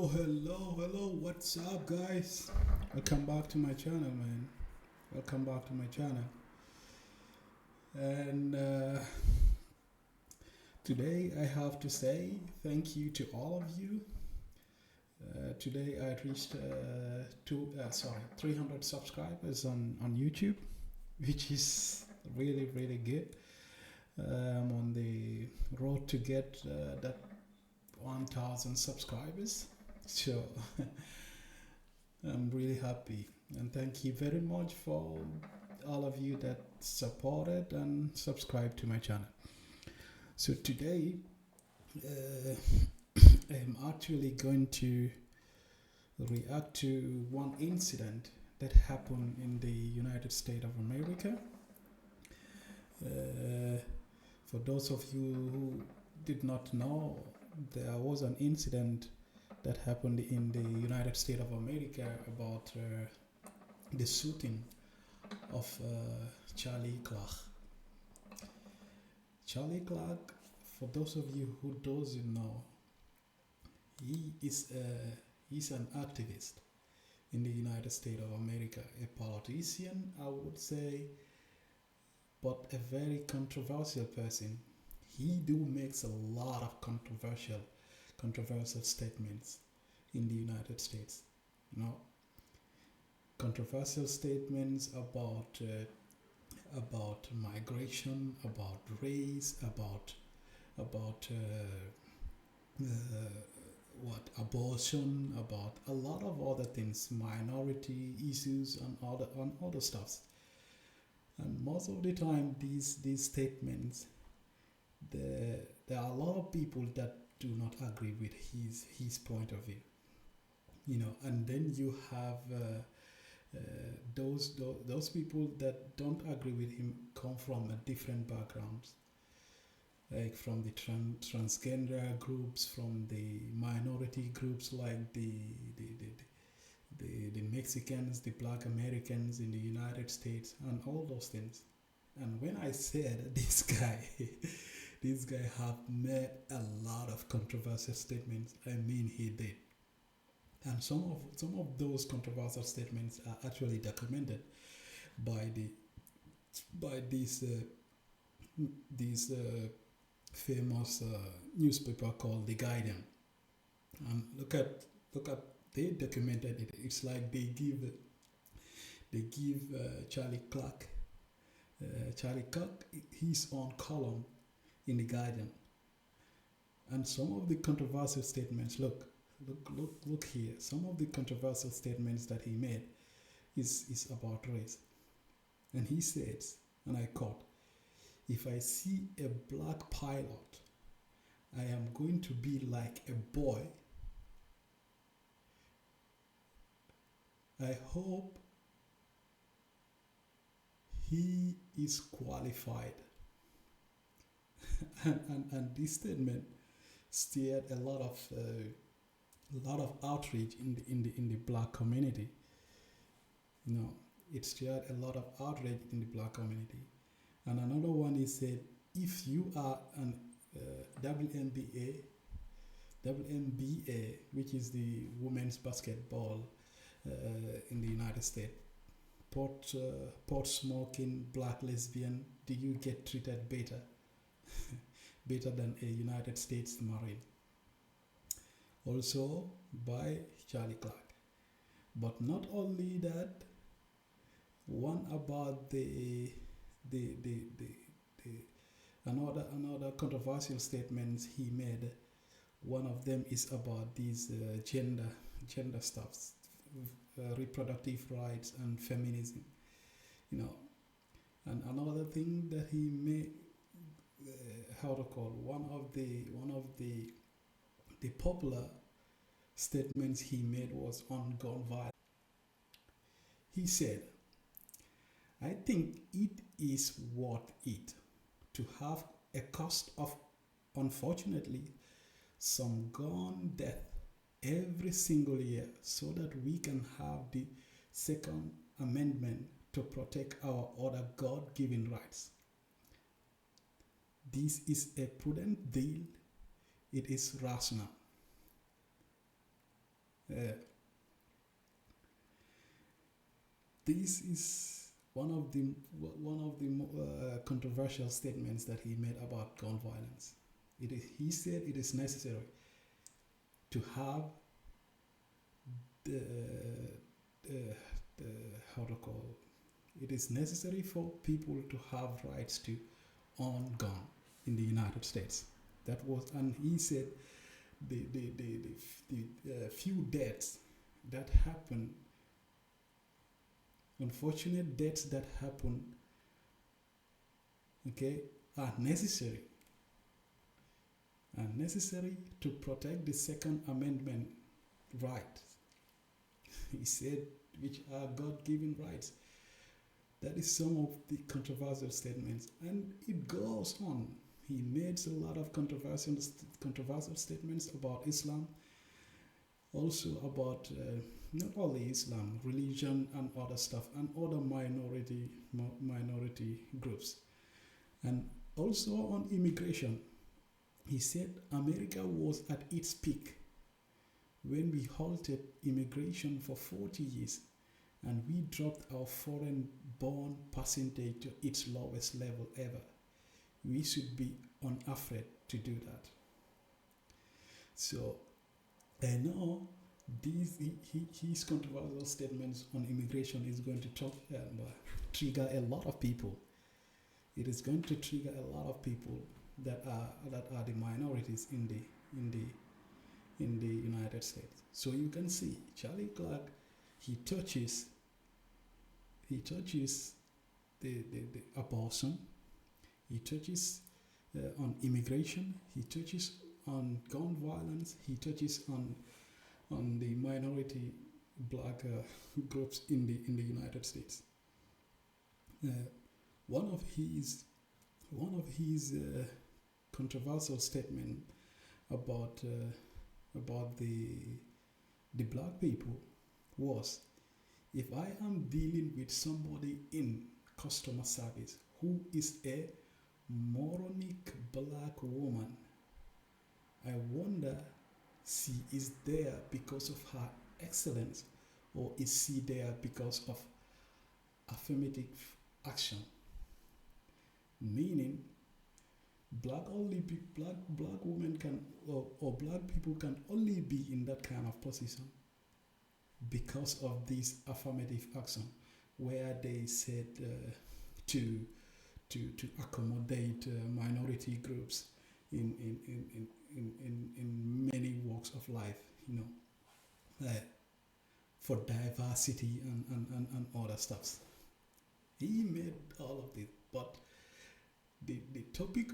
Hello, what's up, guys? Welcome back to my channel, man. Welcome back to my channel. And today I have to say thank you to all of you. Today I reached 300 subscribers on YouTube, which is really good. I'm on the road to get that 1,000 subscribers. So I'm really happy, and thank you very much for all of you that supported and subscribed to my channel. So today I'm actually going to react to one incident that happened in the United States of America. For those of you who did not know, there was an incident that happened in the United States of America about the shooting of Charlie Kirk. Charlie Kirk, for those of you who doesn't know, he's an activist in the United States of America, a politician, I would say, but a very controversial person. He makes a lot of controversial statements in the United States. Controversial statements about migration, about race, about abortion, about a lot of other things, minority issues, and other stuffs. And most of the time, these statements, there are a lot of people that do not agree with his point of view, and then you have those people that don't agree with him come from a different backgrounds, like from the transgender groups, from the minority groups, like the Mexicans, the Black Americans in the United States, and all those things. And when I said this guy this guy have made a lot of controversial statements, I mean he did. And some of those controversial statements are actually documented by this famous newspaper called The Guardian. And look at they documented it. It's like they give Charlie Kirk his own column in The Guardian. And some of the controversial statements, look here. Some of the controversial statements that he made is about race. And he says, and I quote, "If I see a black pilot, I am going to be like a boy. I hope he is qualified." and this statement stirred a lot of outrage in the black community. It stirred a lot of outrage in the black community. And another one is said, if you are an WNBA, which is the women's basketball in the United States, pot smoking black lesbian, do you get treated better than a United States Marine? Also by Charlie Kirk. But not only that, one about another controversial statements he made. One of them is about these gender stuffs, reproductive rights and feminism. And another thing that he made, one of the popular statements he made was on gun violence. He said, "I think it is worth it to have a cost of, unfortunately, some gun death every single year so that we can have the Second Amendment to protect our other God-given rights. This is a prudent deal. It is rational." Uh, this is one of the controversial statements that he made about gun violence. He said it is necessary to have the, the how to call it is necessary for people to have rights to own gun in the United States. That was, and he said the few deaths that happen, unfortunate deaths that happen, okay, are necessary to protect the Second Amendment right. He said, which are God-given rights. That is some of the controversial statements, and it goes on. He made a lot of controversial statements about Islam, also about not only Islam, religion and other stuff, and other minority groups, and also on immigration. He said America was at its peak when we halted immigration for 40 years and we dropped our foreign-born percentage to its lowest level ever. We should be unafraid to do that. So, I know his controversial statements on immigration is going to trigger a lot of people. It is going to trigger a lot of people that are the minorities in the United States. So you can see Charlie Kirk, he touches the abortion, he touches on immigration, he touches on gun violence, he touches on the minority black groups in the United States. One of his controversial statement about the black people was, if I am dealing with somebody in customer service who is a moronic black woman, I wonder she is there because of her excellence, or is she there because of affirmative action? Meaning, black women can or black people can only be in that kind of position because of this affirmative action, where they said to accommodate minority groups in many walks of life, for diversity and other stuff. He made all of this, but the topic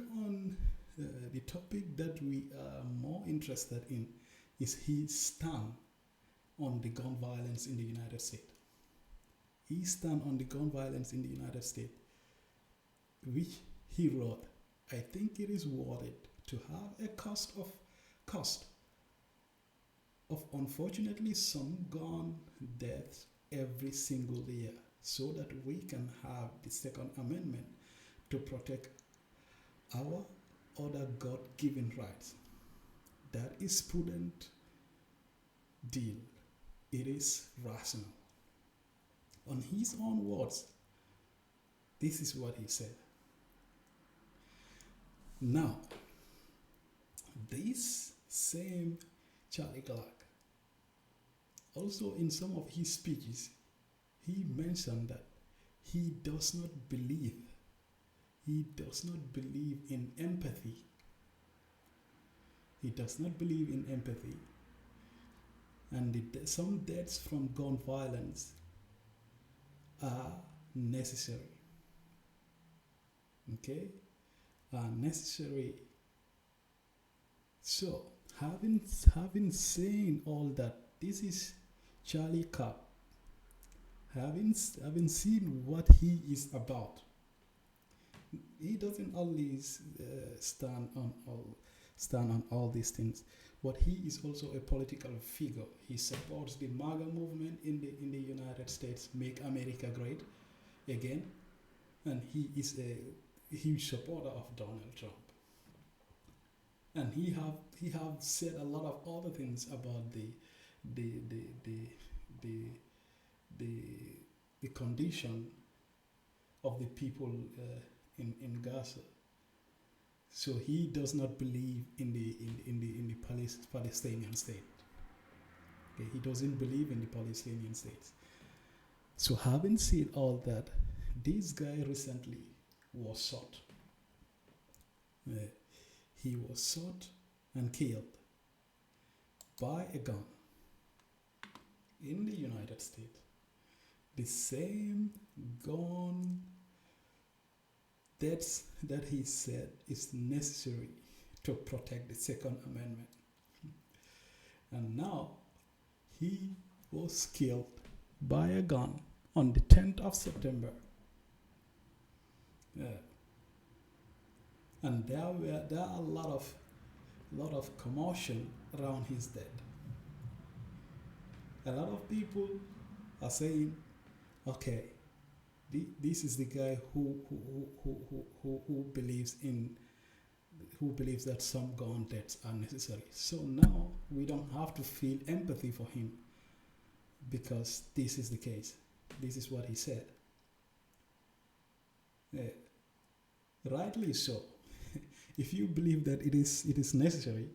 that we are more interested in is his stand on the gun violence in the United States. He stand on the gun violence in the United States, which he wrote, I think it is worth it to have a cost of unfortunately some gun deaths every single year, so that we can have the Second Amendment to protect our other God-given rights. That is prudent deal. It is rational. On his own words, this is what he said. Now, this same Charlie Kirk, also in some of his speeches, he mentioned that he does not believe in empathy. He does not believe in empathy. And some deaths from gun violence are necessary. Okay? Are necessary. So, having seen all that, this is Charlie Kirk. Having seen what he is about, he doesn't always stand on all these things, but he is also a political figure. He supports the MAGA movement in the United States, Make America Great Again, and he is a huge supporter of Donald Trump. And he have said a lot of other things about the the the the the, the condition of the people in Gaza. So he does not believe in the Palestinian state. Okay, he doesn't believe in the Palestinian state. So having said all that, this guy recently was shot. He was shot and killed by a gun in the United States. The same gun that he said is necessary to protect the Second Amendment. And now he was killed by a gun on the 10th of September. And there are a lot of commotion around his death. A lot of people are saying, okay, this is the guy who believes that some gun deaths are necessary. So now we don't have to feel empathy for him because this is the case. This is what he said. Rightly so. If you believe that it is necessary,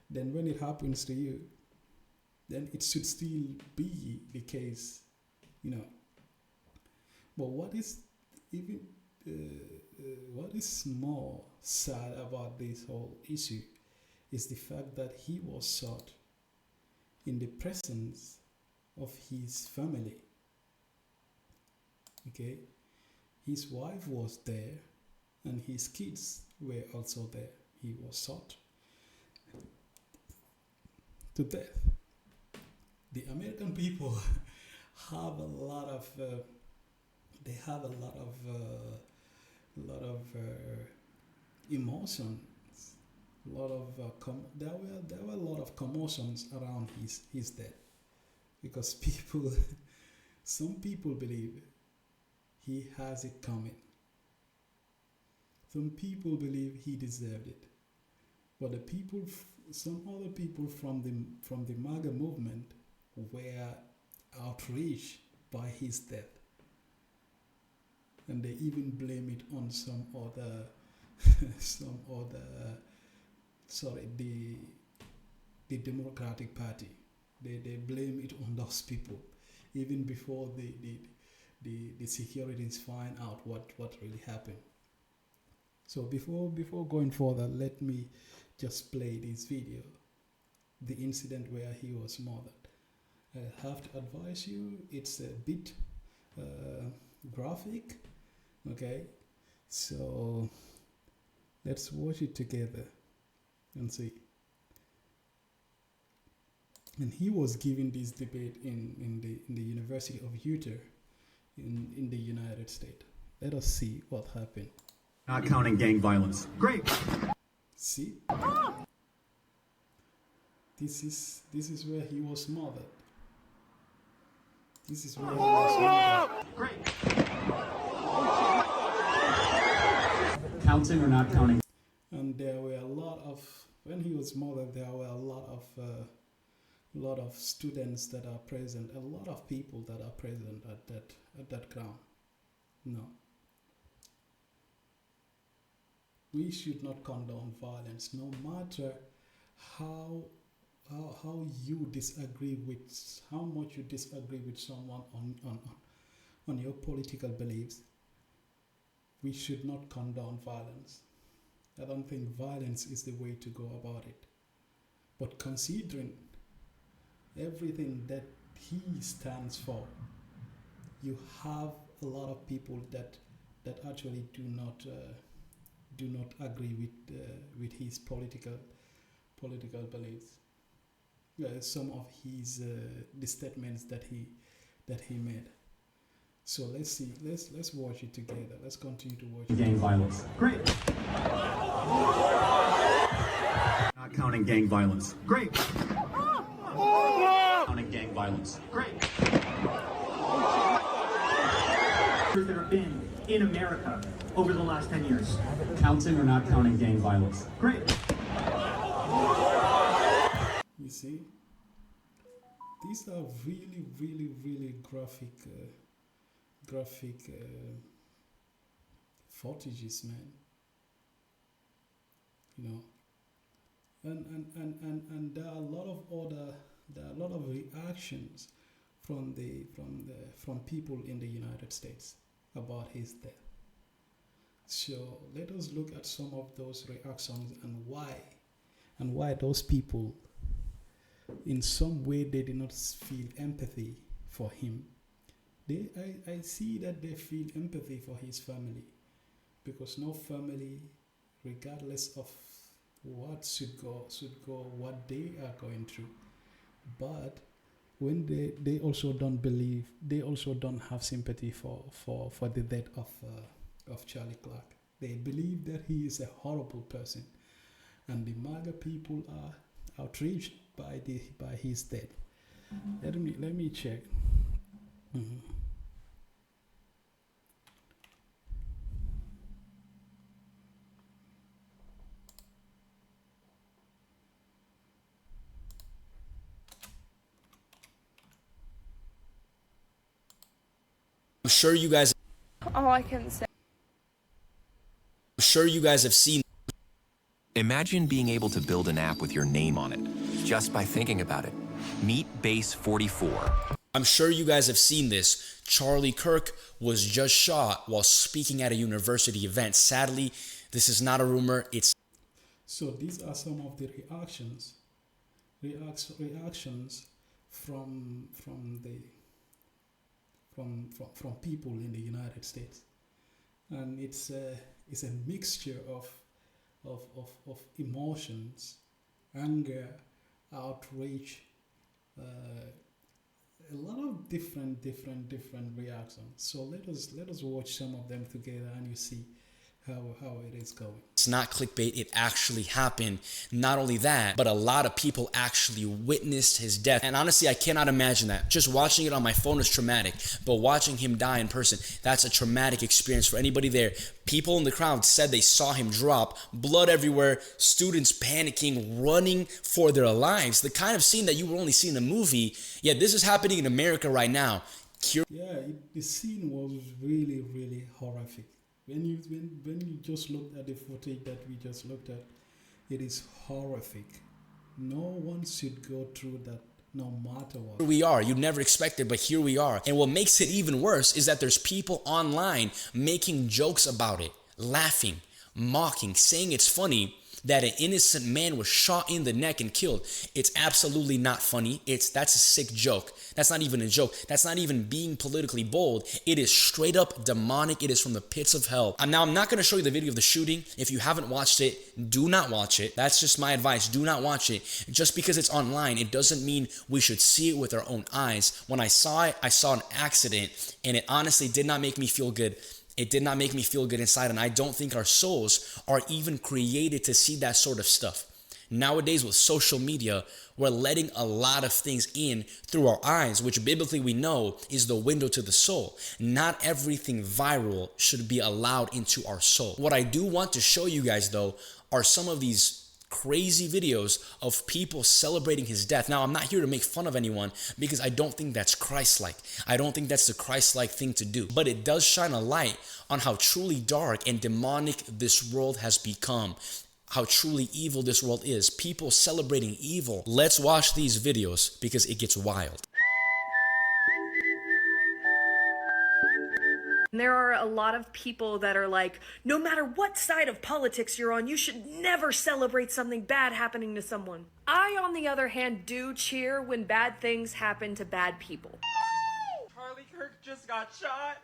then when it happens to you, then it should still be the case, But what is more sad about this whole issue is the fact that he was shot in the presence of his family. Okay, his wife was there, and his kids were also there. He was shot to death. The American people have a lot of emotions. There were a lot of commotions around his death because some people believe he has it coming. Some people believe he deserved it, but some other people from the MAGA movement were outraged by his death, and they even blame it on the Democratic Party. They blame it on those people, even before the securities find out what really happened. So before going further, let me just play this video, the incident where he was murdered. I have to advise you, it's a bit graphic, okay? So let's watch it together and see. And he was giving this debate in the University of Utah in the United States. Let us see what happened. Not counting gang violence. Great. See? This is where he was murdered. This is where he was murdered. Great. Counting or not counting? And there were a lot of, when he was murdered, there were a lot of students that are present, a lot of people that are present at that ground. No. We should not condone violence, no matter how you disagree with, how much you disagree with someone on your political beliefs. We should not condone violence. I don't think violence is the way to go about it. But considering everything that he stands for, you have a lot of people that actually do not agree with his political beliefs. Some of his the statements that he made. So let's see. Let's watch it together. Let's continue to watch. Gang violence. Great. Not counting gang violence. Great. Counting gang violence. Great. That have been in America over the last 10 years. Counting or not counting gang violence. Great. You see, these are really, really, really graphic footages, man. You know, and there are a lot of reactions from people in the United States about his death. So let us look at some of those reactions and why those people, in some way, they did not feel empathy for him. I see that they feel empathy for his family, because no family, regardless of what should go what they are going through, but when they also don't believe, they also don't have sympathy for the death of Charlie Kirk. They believe that he is a horrible person, and the MAGA people are outraged by his death. Let me check. I'm sure you guys. All I can say. I'm sure you guys have seen. Imagine being able to build an app with your name on it, just by thinking about it. Meet Base 44. I'm sure you guys have seen this. Charlie Kirk was just shot while speaking at a university event. Sadly, this is not a rumor. It's. So these are some of the reactions from people in the United States, and it's a mixture of emotions, anger, outrage, a lot of different reactions. So let us watch some of them together, and you see how it is going. It's not clickbait, it actually happened. Not only that, but a lot of people actually witnessed his death. And honestly, I cannot imagine that. Just watching it on my phone is traumatic, but watching him die in person, that's a traumatic experience for anybody there. People in the crowd said they saw him drop, blood everywhere, students panicking, running for their lives. The kind of scene that you would only see in a movie, yet this is happening in America right now. The scene was really, really horrific. When you just looked at the footage that we just looked at, it is horrific. No one should go through that, no matter what. Here we are. You'd never expect it, but here we are. And what makes it even worse is that there's people online making jokes about it, laughing, mocking, saying it's funny that an innocent man was shot in the neck and killed. It's absolutely not funny. That's a sick joke. That's not even a joke. That's not even being politically bold. It is straight up demonic. It is from the pits of hell. And now I'm not going to show you the video of the shooting. If you haven't watched it, do not watch it. That's just my advice. Do not watch it. Just because it's online, it doesn't mean we should see it with our own eyes. When I saw it, I saw an accident, and it honestly did not make me feel good. It did not make me feel good inside, and I don't think our souls are even created to see that sort of stuff. Nowadays with social media, we're letting a lot of things in through our eyes, which biblically we know is the window to the soul. Not everything viral should be allowed into our soul. What I do want to show you guys though are some of these crazy videos of people celebrating his death. Now, I'm not here to make fun of anyone because I don't think that's Christ-like. I don't think that's the Christ-like thing to do. But it does shine a light on how truly dark and demonic this world has become. How truly evil this world is. People celebrating evil. Let's watch these videos because it gets wild. There are a lot of people that are like, no matter what side of politics you're on, you should never celebrate something bad happening to someone. I, on the other hand, do cheer when bad things happen to bad people. Charlie Kirk just got shot.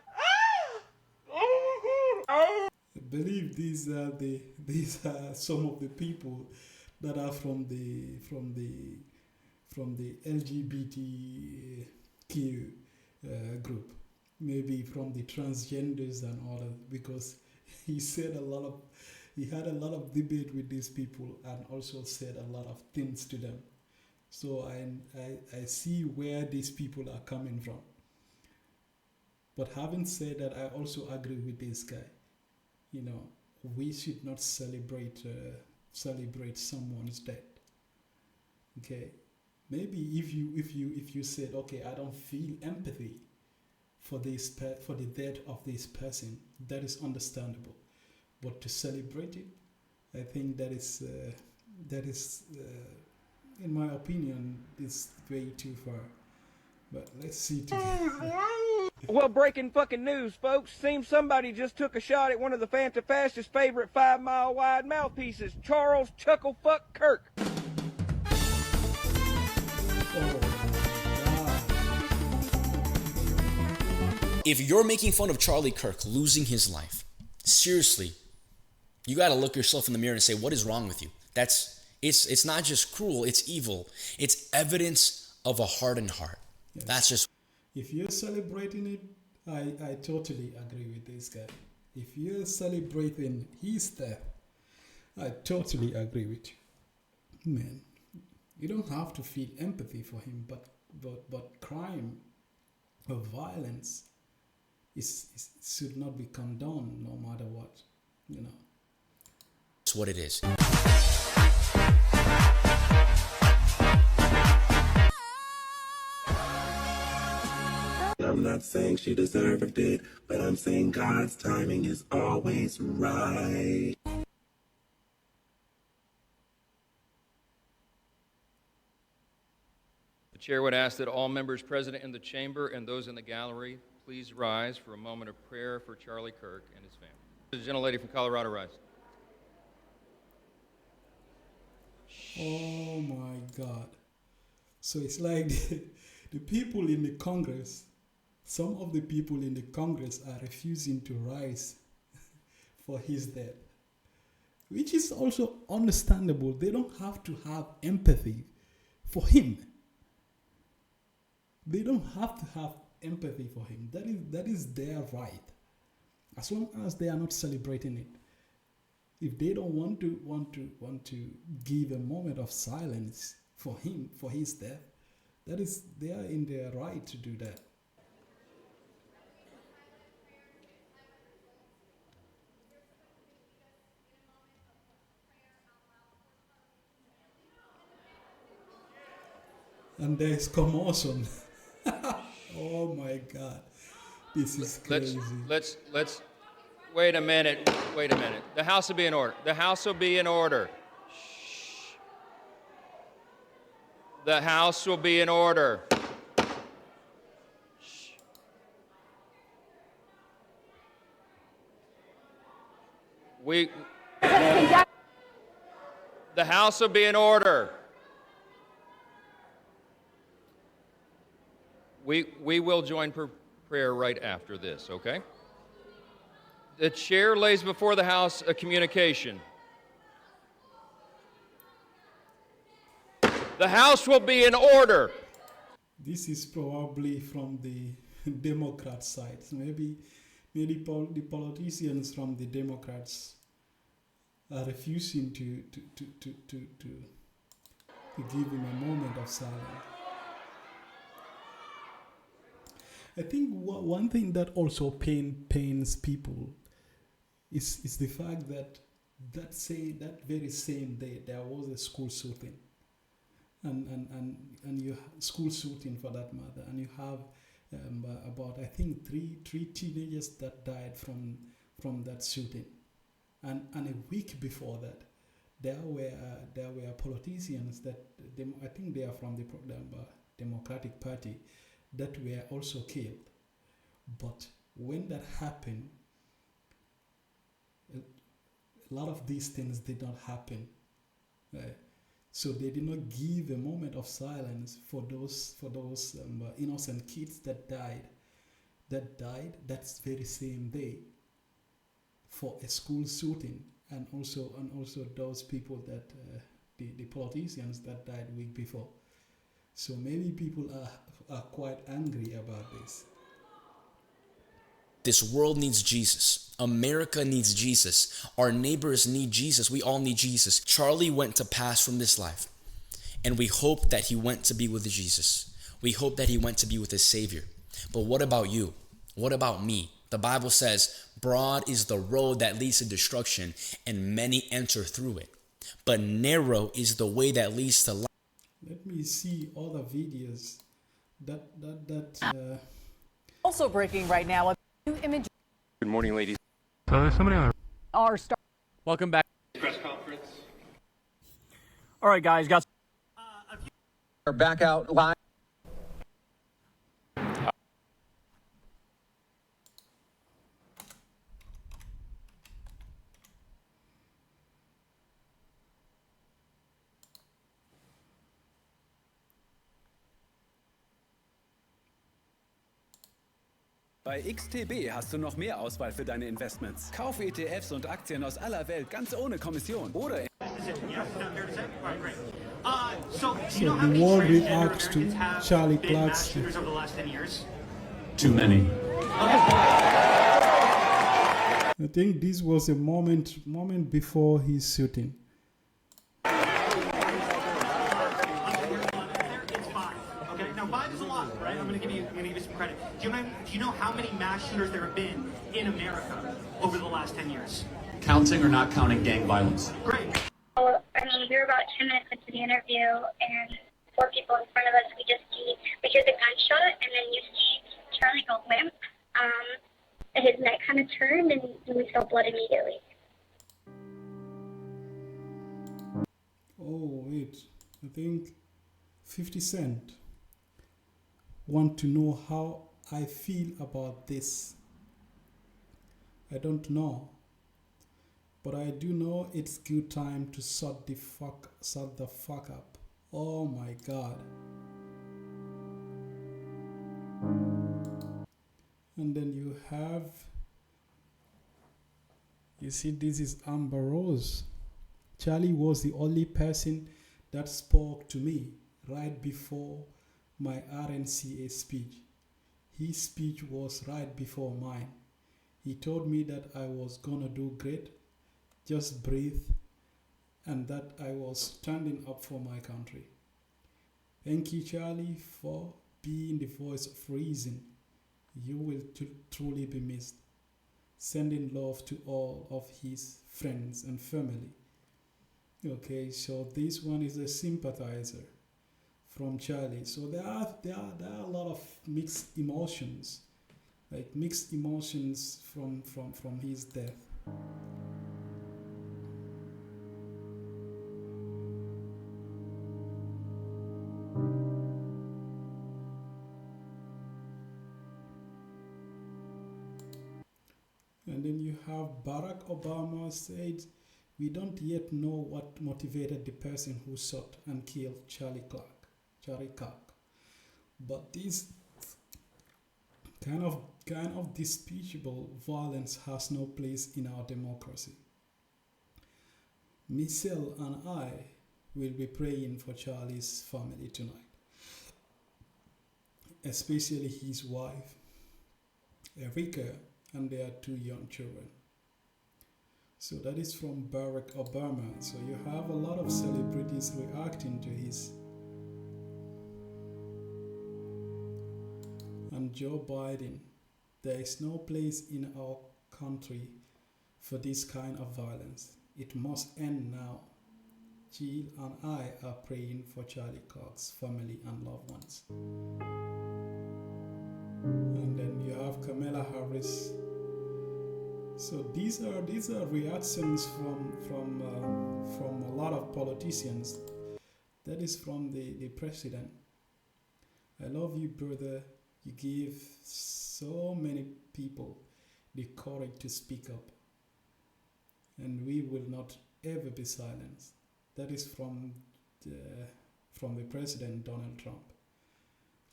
I believe these are some of the people that are from the LGBTQ group. Maybe from the transgenders and all that, because he had a lot of debate with these people and also said a lot of things to them. So I see where these people are coming from. But having said that, I also agree with this guy. You know, we should not celebrate someone's death. Okay, maybe if you said, okay, I don't feel empathy for for the death of this person, that is understandable. But to celebrate it, I think that is in my opinion, is way too far. But let's see together. Well, breaking fucking news, folks. Seems somebody just took a shot at one of the Fantafast's favorite 5-mile wide mouthpieces, Charles Chucklefuck Kirk. If you're making fun of Charlie Kirk losing his life, seriously, you got to look yourself in the mirror and say, what is wrong with you? It's not just cruel, it's evil. It's evidence of a hardened heart. Yes. That's just... If you're celebrating it, I totally agree with this guy. If you're celebrating his death, I totally agree with you. Man, you don't have to feel empathy for him, but crime or violence should not be condoned no matter what, you know. It's what it is. I'm not saying she deserved it, but I'm saying God's timing is always right. The chair would ask that all members present in the chamber and those in the gallery please rise for a moment of prayer for Charlie Kirk and his family. The gentlelady from Colorado, rise. Oh my God. So it's like the people in the Congress, some of the people in the Congress are refusing to rise for his death, which is also understandable. They don't have to have empathy for him. They don't have to have empathy for him. That is their right, as long as they are not celebrating it. If they don't want to give a moment of silence for him, for his death, they are in their right to do that. And there is commotion. Oh my God, this is crazy. Let's wait a minute. The House will be in order. The House will be in order. Shh. The House will be in order. Shh. The House will be in order. We will join prayer right after this, okay? The chair lays before the House a communication. The House will be in order. This is probably from the Democrat side. Maybe the politicians from the Democrats are refusing to give him a moment of silence. I think one thing that also pains people is the fact that very same day there was a school shooting, and you school shooting for that matter, and you have about I think three teenagers that died from that shooting, and a week before that there were politicians that I think they are from the Democratic Party that were also killed. But when that happened, a lot of these things did not happen. Right? So they did not give a moment of silence for those innocent kids that died that very same day for a school shooting, and also those people that the politicians that died a week before. So maybe people are quite angry about this. This world needs Jesus. America needs Jesus. Our neighbors need Jesus. We all need Jesus. Charlie went to pass from this life, and we hope that he went to be with Jesus. We hope that he went to be with his Savior. But what about you? What about me? The Bible says, broad is the road that leads to destruction, and many enter through it. But narrow is the way that leads to life. Let me see other videos. Also breaking right now, a new image. Good morning, ladies. So there's somebody on Our star. Welcome back. Press conference. All right, guys, got. We're back out live. Bei XTB hast du noch mehr Auswahl für deine Investments. Kauf ETFs und Aktien aus aller Welt ganz ohne Kommission. Oder So the world reacts to Charlie Kirk's. Shooters over the last 10 years? Too many. I think this was a moment before his shooting. It's 5. Okay, now 5 is a lot, right? I'm gonna give you some credit. Do you know how many mass shooters there have been in America over the last 10 years? Counting or not counting gang violence? Great. Well, I mean, we were about 10 minutes into the interview, and 4 people in front of us, we hear the gunshot, and then you see Charlie go limp. His neck kind of turned, and we saw blood immediately. Oh, wait. I think 50 Cent want to know how I feel about this. I don't know. But I do know it's good time to shut the fuck up. Oh my God. And then you see, this is Amber Rose. Charlie was the only person that spoke to me right before my RNCA speech. His speech was right before mine. He told me that I was gonna do great. Just breathe, and that I was standing up for my country. Thank you, Charlie, for being the voice of reason. You will truly be missed. Sending love to all of his friends and family. Okay, so this one is a sympathizer from Charlie. So there are a lot of mixed emotions, like mixed emotions from his death. And then you have Barack Obama said, we don't yet know what motivated the person who shot and killed Charlie Kirk. But this kind of despicable violence has no place in our democracy. Michelle and I will be praying for Charlie's family tonight, especially his wife, Erica, and their 2 young children. So that is from Barack Obama. So you have a lot of celebrities reacting to his. And Joe Biden, there is no place in our country for this kind of violence. It must end now. Jill and I are praying for Charlie Kirk's family and loved ones. And then you have Kamala Harris. So these are reactions from a lot of politicians. That is from the president. I love you, brother. You give so many people the courage to speak up, and we will not ever be silenced. That is from the president, Donald Trump.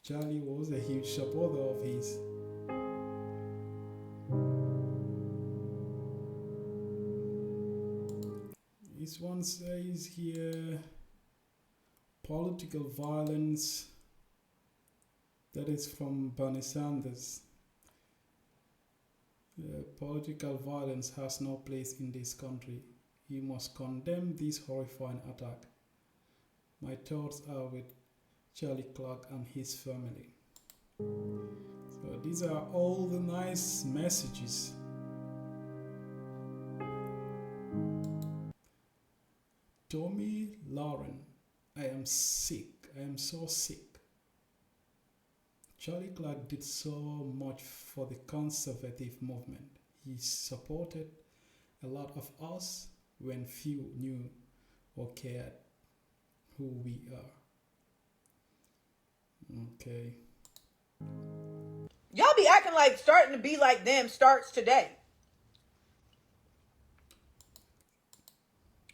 Charlie was a huge supporter of his. This one says here, political violence. That is from Bernie Sanders. Political violence has no place in this country. You must condemn this horrifying attack. My thoughts are with Charlie Kirk and his family. So these are all the nice messages. Tommy Lauren, I am sick. I am so sick. Charlie Kirk did so much for the conservative movement. He supported a lot of us when few knew or cared who we are. Okay. Y'all be acting like starting to be like them starts today.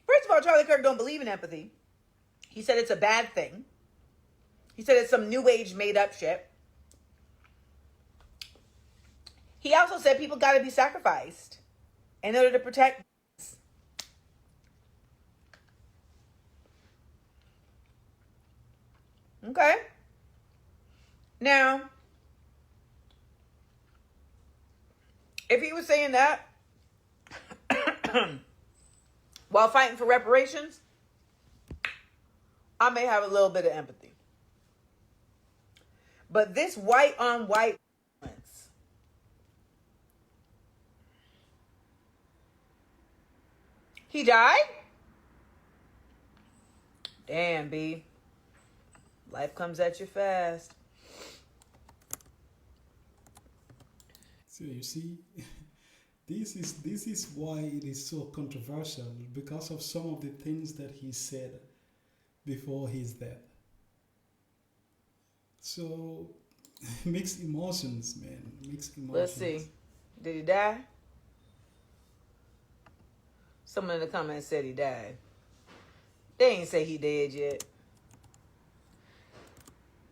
First of all, Charlie Kirk don't believe in empathy. He said it's a bad thing. He said it's some new age made up shit. He also said people got to be sacrificed in order to protect. Okay. Now, if he was saying that while fighting for reparations, I may have a little bit of empathy. But this white on white violence, he died? Damn, B. Life comes at you fast. So you see, this is why it is so controversial, because of some of the things that he said before his death. So mixed emotions, man. Mixed emotions. Let's see. Did he die? Someone in the comments said he died. They ain't say he did yet.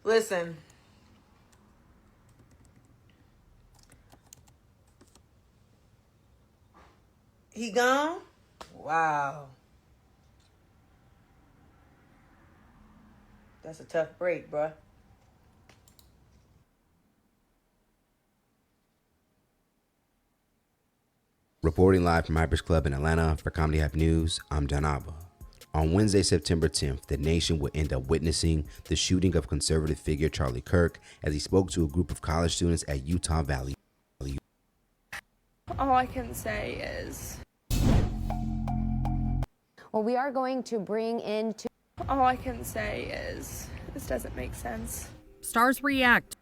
Listen. He gone? Wow. That's a tough break, bruh. Reporting live from Hypers Club in Atlanta for Comedy Hype News, I'm John Abba. On Wednesday, September 10th, the nation will end up witnessing the shooting of conservative figure Charlie Kirk as he spoke to a group of college students at Utah Valley. All I can say is... Well, we are going to bring in... All I can say is, this doesn't make sense. Stars react.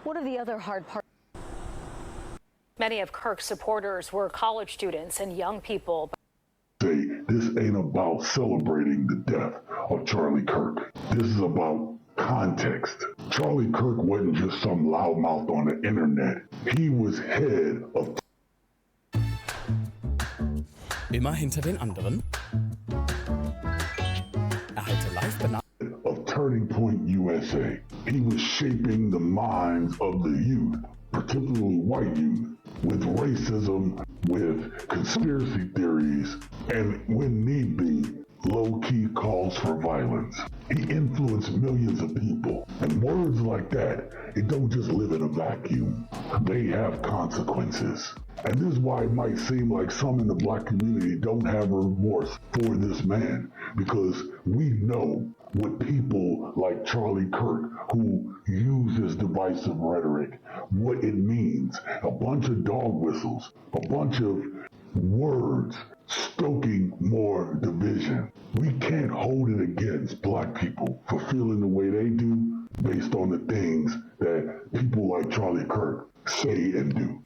What are the other hard parts? Many of Kirk's supporters were college students and young people. Say, this ain't about celebrating the death of Charlie Kirk. This is about context. Charlie Kirk wasn't just some loudmouth on the internet. He was head of... Immer hinter den anderen. Erhalte live of Turning Point USA. He was shaping the minds of the youth, particularly white youth, with racism, with conspiracy theories, and when need be, low-key calls for violence. He influenced millions of people, and words like that, it don't just live in a vacuum. They have consequences. And this is why it might seem like some in the black community don't have remorse for this man, because we know what people like Charlie Kirk, who uses divisive rhetoric, what it means. A bunch of dog whistles, a bunch of words stoking more division. We can't hold it against black people for feeling the way they do based on the things that people like Charlie Kirk say and do.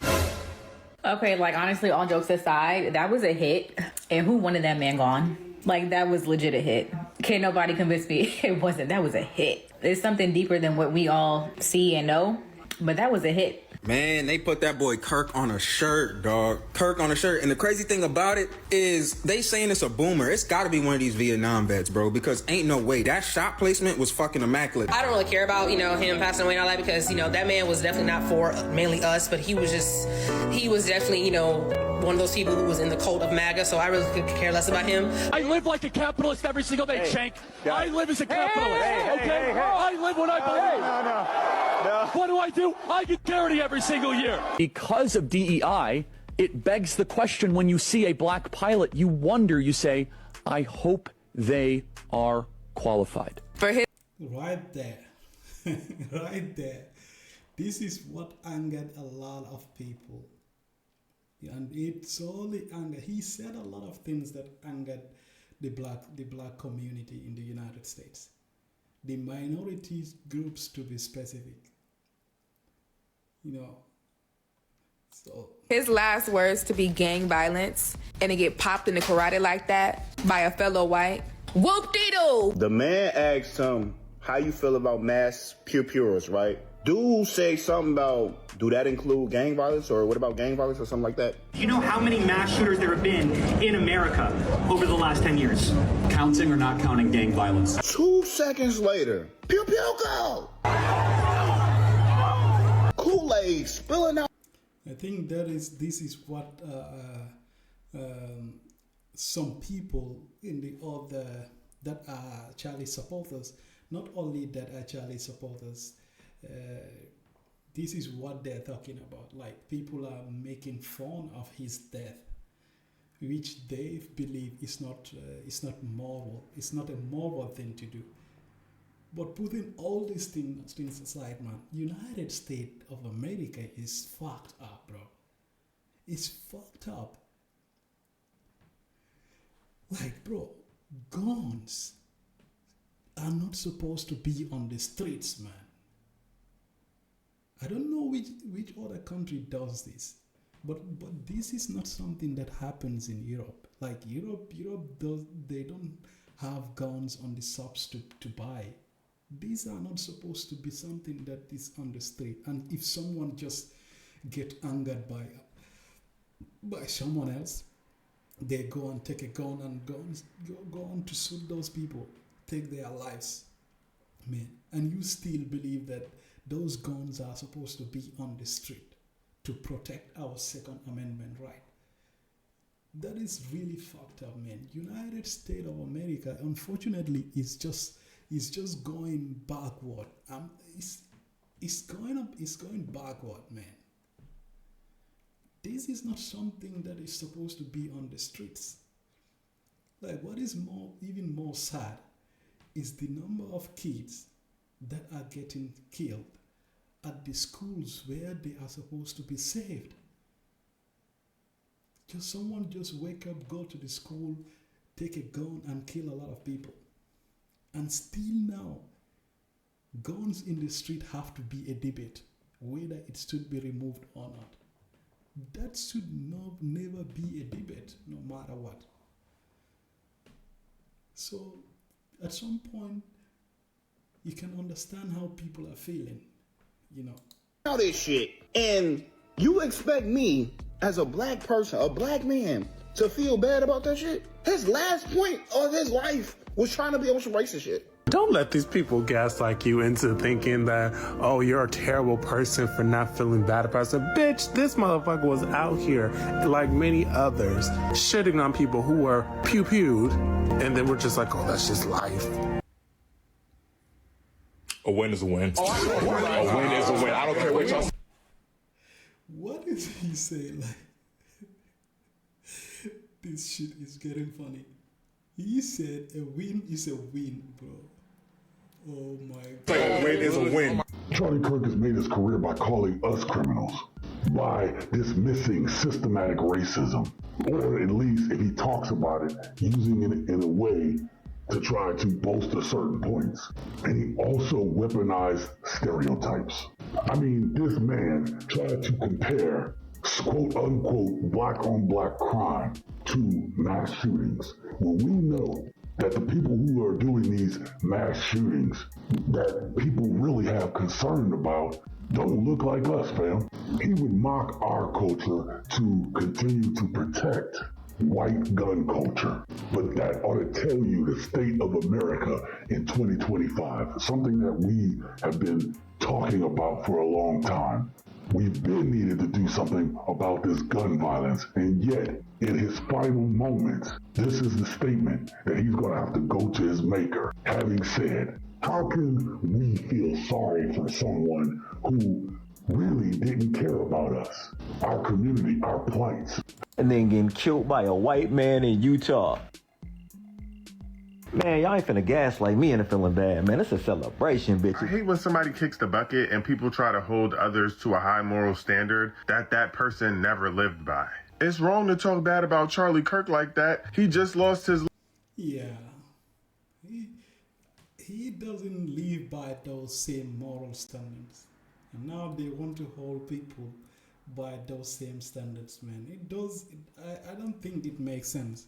Okay, like honestly, all jokes aside, that was a hit. And who wanted that man gone? Like, that was legit a hit. Can't nobody convince me it wasn't. That was a hit. It's something deeper than what we all see and know, but that was a hit. Man, they put that boy Kirk on a shirt, dog. Kirk on a shirt. And the crazy thing about it is they saying it's a boomer. It's got to be one of these Vietnam vets, bro, because ain't no way. That shot placement was fucking immaculate. I don't really care about, him passing away and all that because, that man was definitely not for mainly us, but he was definitely, one of those people who was in the cult of MAGA, so I really could care less about him. I live like a capitalist every single day, Shank. I live as a capitalist, okay? I live what I believe. No. What do? I get charity every single year. Because of DEI, it begs the question when you see a black pilot, you wonder, you say, I hope they are qualified. Right there. Right there. This is what angered a lot of people. And it solely angered. He said a lot of things that angered the black community in the United States. the minorities groups to be specific. So his last words to be gang violence and to get popped in the karate like that by a fellow white. Whoop-de-doo! The man asked him, how you feel about mass pew-pewers, right? Dude say something about, do that include gang violence, or what about gang violence or something like that? Do you know how many mass shooters there have been in America over the last 10 years? Counting or not counting gang violence? 2 seconds later, pew pew go! Kool-Aid spilling out. I think this is what some people in the other that are Charlie supporters, not only that are Charlie supporters, this is what they're talking about. Like, people are making fun of his death, which they believe is not moral. It's not a moral thing to do. But putting all these things aside, man, United States of America is fucked up, bro. It's fucked up. Like, bro, guns are not supposed to be on the streets, man. I don't know which other country does this, but this is not something that happens in Europe. Like, Europe they don't have guns on the shops to buy. These are not supposed to be something that is on the street. And if someone just get angered by someone else, they go and take a gun and go on to shoot those people, take their lives, man. And you still believe that those guns are supposed to be on the street to protect our Second Amendment right? That is really fucked up, man. United States of America, unfortunately, is just going backward. It's going backward, man. This is not something that is supposed to be on the streets. Like, what is even more sad is the number of kids that are getting killed at the schools where they are supposed to be saved. Someone just wake up, go to the school, take a gun and kill a lot of people. And still now, guns in the street have to be a debate, whether it should be removed or not. That should never be a debate, no matter what. So, at some point, you can understand how people are feeling, All this shit. And you expect me, as a black person, a black man, to feel bad about that shit? His last point of his life was trying to be on some racist shit. Don't let these people gaslight you into thinking that, oh, you're a terrible person for not feeling bad about it. Bitch, this motherfucker was out here, like many others, shitting on people who were pew-pewed, and then we're just like, oh, that's just life. A win is a win. A win is a win. I don't care what y'all say. What did he say? Like, this shit is getting funny. He said a win is a win, bro. Oh my God. A win is a win. Charlie Kirk has made his career by calling us criminals, by dismissing systematic racism, or at least, if he talks about it, using it in a way to try to bolster certain points. And he also weaponized stereotypes. I mean, this man tried to compare quote-unquote black-on-black crime to mass shootings, when we know that the people who are doing these mass shootings that people really have concern about don't look like us, fam. He would mock our culture to continue to protect white gun culture. But that ought to tell you the state of America in 2025, something that we have been talking about for a long time. We've been needed to do something about this gun violence, and yet, in his final moments, this is the statement that he's going to have to go to his maker, having said, how can we feel sorry for someone who really didn't care about us, our community, our plights? And then getting killed by a white man in Utah. Man, y'all ain't finna gaslight me into feeling bad, man. It's a celebration, bitch. I hate when somebody kicks the bucket and people try to hold others to a high moral standard that person never lived by. It's wrong to talk bad about Charlie Kirk like that. He just lost his... Yeah. he doesn't live by those same moral standards. And now they want to hold people by those same standards, man. I don't think it makes sense.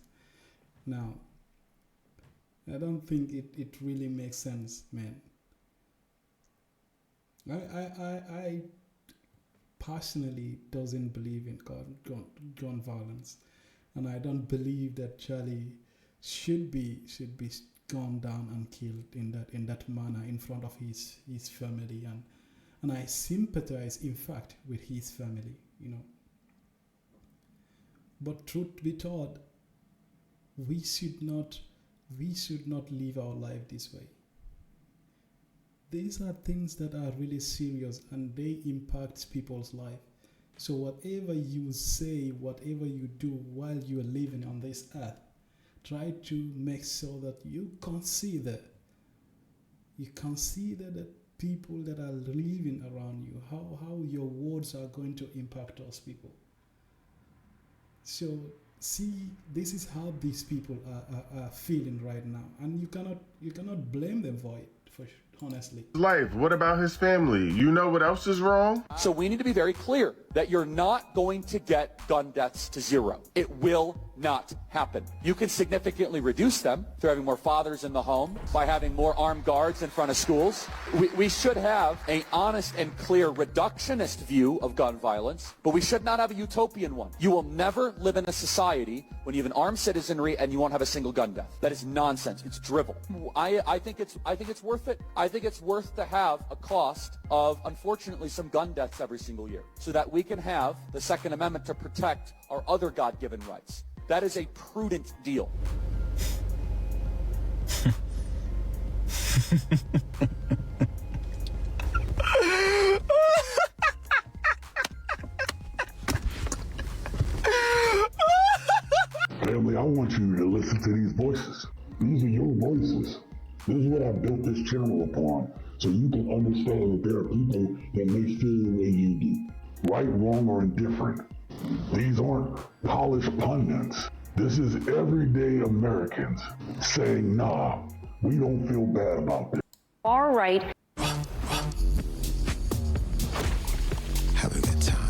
Now, I don't think it really makes sense, man. I personally doesn't believe in gun violence, and I don't believe that Charlie should be gunned down and killed in that manner in front of his family, and I sympathize, in fact, with his family, you know. But truth be told, we should not live our life this way. These are things that are really serious and they impact people's life. So whatever you say, whatever you do while you are living on this earth, try to make sure that you consider the people that are living around you, how your words are going to impact those people. So see, this is how these people are feeling right now, and you cannot blame them for it, honestly. Life, what about his family? You know what else is wrong? So we need to be very clear that you're not going to get gun deaths to zero. It will not happen. You can significantly reduce them through having more fathers in the home, by having more armed guards in front of schools. We should have an honest and clear reductionist view of gun violence, but we should not have a utopian one. You will never live in a society when you have an armed citizenry and you won't have a single gun death. That is nonsense. It's drivel. I think it's worth it. I think it's worth to have a cost of, unfortunately, some gun deaths every single year, so that we can have the Second Amendment to protect our other God-given rights. That is a prudent deal. Family, I want you to listen to these voices. These are your voices. This is what I built this channel upon, so you can understand that there are people that may feel the way you do. Right, wrong, or indifferent. These aren't polished pundits. This is everyday Americans saying, nah, we don't feel bad about this. Far right. Have a good time.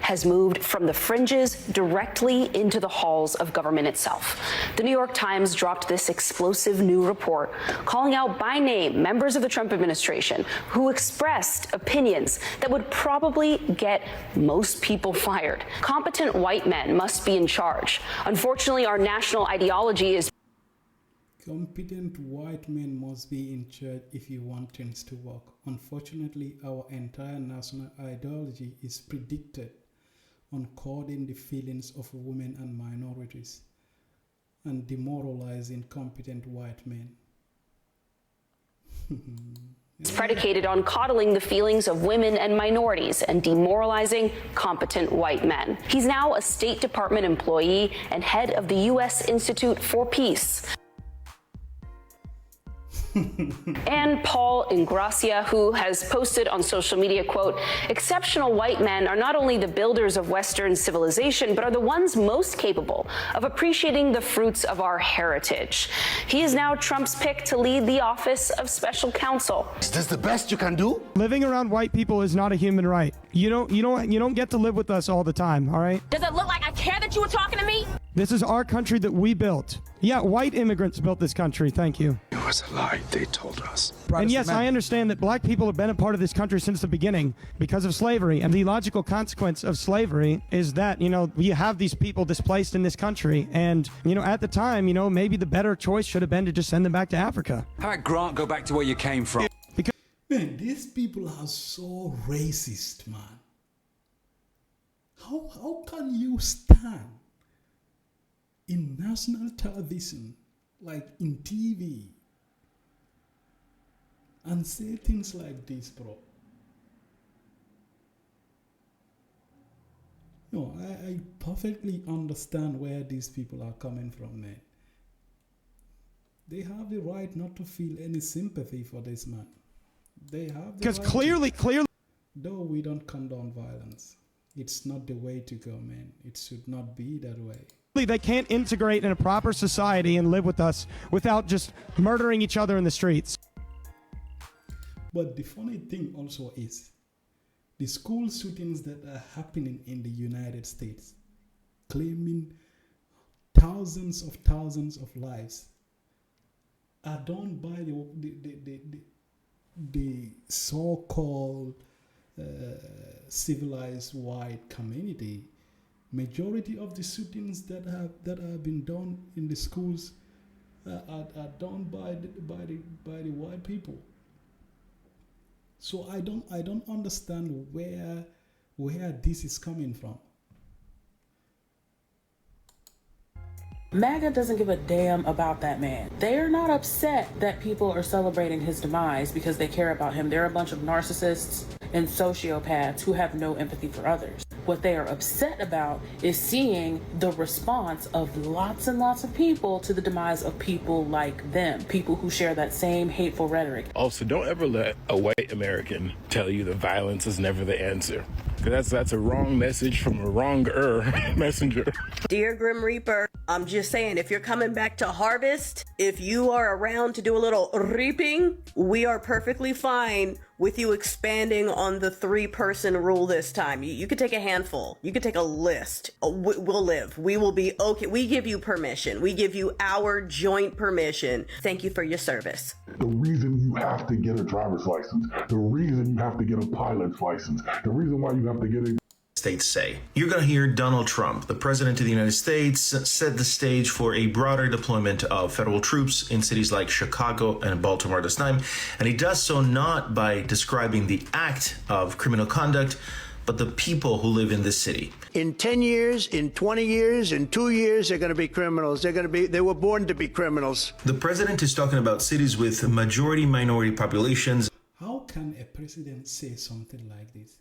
Has moved from the fringes directly into the halls of government itself. The New York Times dropped this explosive new report calling out by name members of the Trump administration who expressed opinions that would probably get most people fired. Competent white men must be in charge. Unfortunately, our national ideology is competent white men must be in charge if you want things to work. Unfortunately, our entire national ideology is predicted on codding the feelings of women and minorities and demoralizing competent white men. It's predicated on coddling the feelings of women and minorities and demoralizing competent white men. He's now a State Department employee and head of the U.S. Institute for Peace. And Paul Ingracia, who has posted on social media, quote, exceptional white men are not only the builders of Western civilization, but are the ones most capable of appreciating the fruits of our heritage. He is now Trump's pick to lead the office of special counsel. Is this the best you can do? Living around white people is not a human right. You don't get to live with us all the time, all right? Does it look like I care that you were talking to me? This is our country that we built. Yeah, white immigrants built this country. Thank you. It was a lie they told us. And yes, I understand that black people have been a part of this country since the beginning because of slavery. And the logical consequence of slavery is that, you have these people displaced in this country. And, at the time, maybe the better choice should have been to just send them back to Africa. How about Grant, go back to where you came from? Man, these people are so racist, man. How can you stand in national television, like in TV, and say things like this, bro? No, I perfectly understand where these people are coming from, man. They have the right not to feel any sympathy for this man. They have the because right clearly, though we don't condone violence. It's not the way to go, man. It should not be that way. They can't integrate in a proper society and live with us without just murdering each other in the streets. But the funny thing also is the school shootings that are happening in the United States, claiming thousands of lives, are done by the so-called civilized white community. Majority of the shootings that have been done in the schools are done by the white people. So I don't understand where this is coming from. MAGA doesn't give a damn about that man. They're not upset that people are celebrating his demise because they care about him. They're a bunch of narcissists and sociopaths who have no empathy for others. What they are upset about is seeing the response of lots and lots of people to the demise of people like them, people who share that same hateful rhetoric. Also, don't ever let a white American tell you that violence is never the answer. Because that's a wrong message from a wronger messenger. Dear Grim Reaper, I'm just saying, if you're coming back to harvest, if you are around to do a little reaping, we are perfectly fine with you expanding on the 3-person rule this time. You could take a handful. You could take a list. We'll live. We will be okay. We give you permission. We give you our joint permission. Thank you for your service. The reason you have to get a driver's license, the reason you have to get a pilot's license, the reason why you have to get a States say. You're going to hear Donald Trump, the president of the United States, set the stage for a broader deployment of federal troops in cities like Chicago and Baltimore this time. And he does so not by describing the act of criminal conduct, but the people who live in this city. In 10 years, in 20 years, in 2 years, they're going to be criminals. They were born to be criminals. The president is talking about cities with majority-minority populations. How can a president say something like this?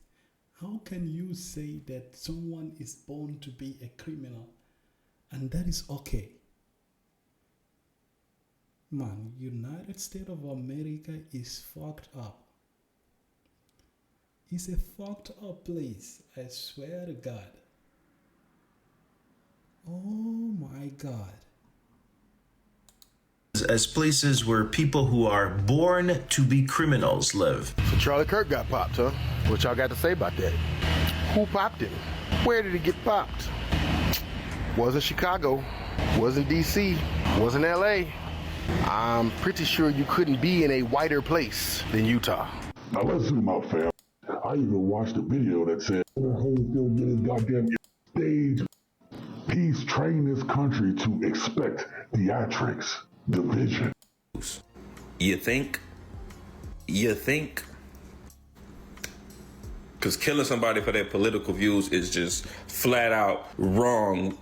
How can you say that someone is born to be a criminal and that is okay? Man, United States of America is fucked up. It's a fucked up place, I swear to God. Oh my God. As places where people who are born to be criminals live. So Charlie Kirk got popped, huh? What y'all got to say about that? Who popped him? Where did he get popped? Wasn't Chicago, wasn't DC, wasn't LA. I'm pretty sure you couldn't be in a whiter place than Utah. Now let's zoom out, fam. I even watched a video that said Holyfield get his goddamn stage. He's trained this country to expect theatrics, division. You think? Because killing somebody for their political views is just flat out wrong.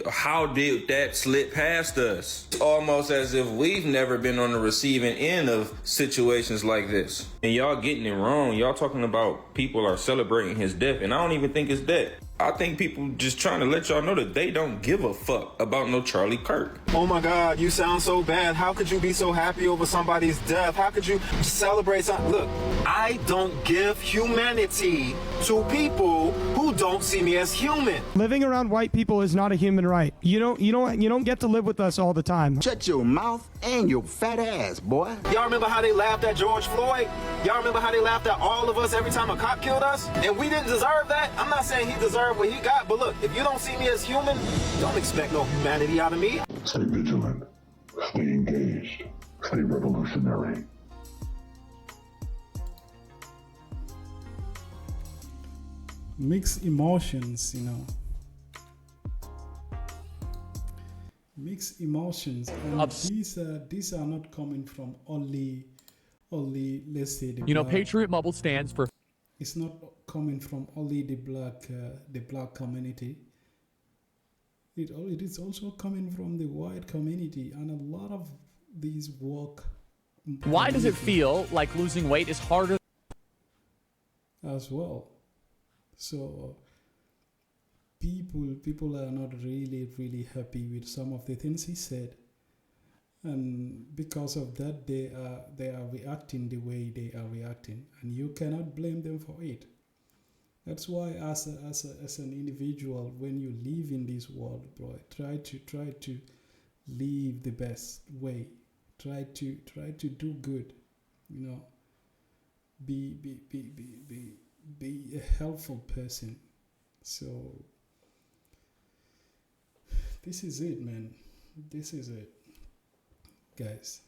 How did that slip past us? It's almost as if we've never been on the receiving end of situations like this. And y'all getting it wrong. Y'all talking about people are celebrating his death, and I don't even think it's that. I think people just trying to let y'all know that they don't give a fuck about no Charlie Kirk. Oh my God, you sound so bad. How could you be so happy over somebody's death? How could you celebrate something? Look, I don't give humanity to people who don't see me as human. Living around white people is not a human right. You don't get to live with us all the time. Shut your mouth and your fat ass, boy. Y'all remember how they laughed at George Floyd? Y'all remember how they laughed at all of us every time a cop killed us? And we didn't deserve that? I'm not saying he deserved what he got, but look, if you don't see me as human, don't expect no humanity out of me. Stay vigilant, stay engaged, stay revolutionary. Mixed emotions, Mixed emotions. And these are not coming from only let's say the Patriot Mobile stands for. It's not coming from only the black community. It is also coming from the white community, and a lot of these work. Why does it feel like losing weight is harder? As well. So people are not really happy with some of the things he said, and because of that they are reacting the way they are reacting, and you cannot blame them for it. That's why as an individual, when you live in this world, bro, try to live the best way. Try to do good, you know. Be a helpful person. So this is it, man. This is it, guys.